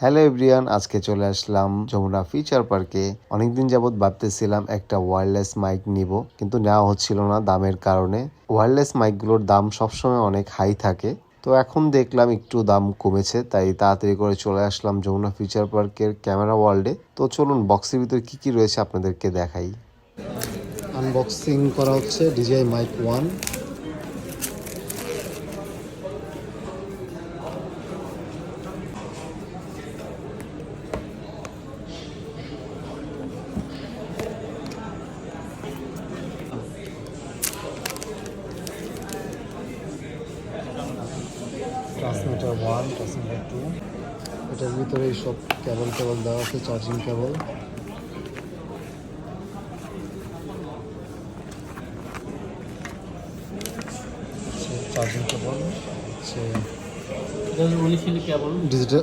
Hello everyone, আজকে চলে আসলাম Jamuna feature পার্কে। অনেকদিন যাবত ভাবতেছিলাম একটা ওয়্যারলেস মাইক নিব, কিন্তু নেওয়া হচ্ছিল না দামের কারণে। ওয়্যারলেস মাইকগুলোর দাম সবসময় অনেক হাই থাকে, তো এখন দেখলাম একটু দাম কমেছে, তাই তাড়াতাড়ি করে চলে আসলাম যমুনা ফিচার পার্কের ক্যামেরা ওয়ার্ল্ডে। তো চলুন বক্সের ভিতরে কি কি রয়েছে আপনাদেরকে দেখাই। আনবক্সিং করা হচ্ছে DJI মাইক 1। ট্রান্সমিটার 1, ট্রান্সমিটার 2, এটার ভিতরে সব কেবল দেওয়া আছে, চার্জিং কেবল। চার্জিং কেবল হচ্ছে ডিজিটাল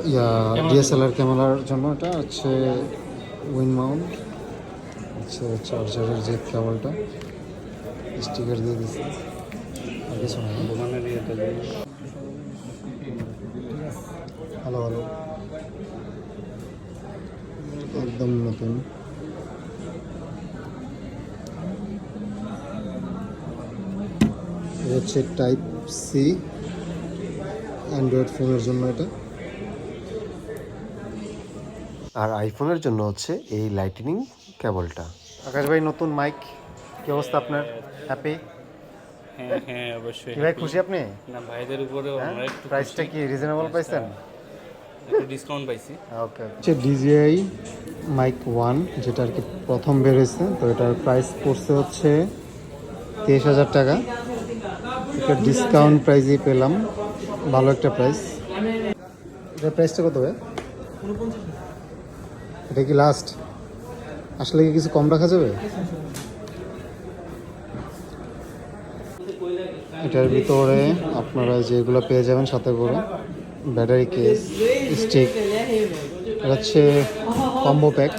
DSLR ক্যামেরার জন্য। এটা হচ্ছে উইন মাউন্ট, হচ্ছে চার্জারের যে কেবলটা, স্টিকার দিয়ে দিচ্ছে আর কিছু না। হ্যালো হ্যালো, একদম নতুন। এটা হচ্ছে টাইপ সি, অ্যান্ড্রয়েড ফোনের জন্য এটা। আর আইফোনের জন্য হচ্ছে এই লাইটনিং কেবলটা। আকাশ ভাই, নতুন মাইক, কি অবস্থা আপনার? হ্যাপি? হ্যাঁ হ্যাঁ অবশ্যই। কি ভাই, খুশি আপনি? না, ভাইদের উপরেও আমরা একটু প্রাইসটা কি রিজনেবল পাইছেন? একটু ডিসকাউন্ট পাইছি। ওকে, হচ্ছে DJI মাইক 1, যেটা আর কি প্রথম বের হয়েছে। তো এটার প্রাইস পড়ছে হচ্ছে 23,000 টাকা। এটা ডিসকাউন্ট প্রাইসই পেলাম, ভালো একটা প্রাইস। এটার প্রাইসটা কত ভাই? এটা কি লাস্ট? আসলে কি কিছু কম রাখা যাবে? এটার ভিতরে আপনারা যেগুলো পেয়ে যাবেন সাথে করে ব্যাটারি কেস, স্টিক, এটা হচ্ছে কম্বো প্যাক।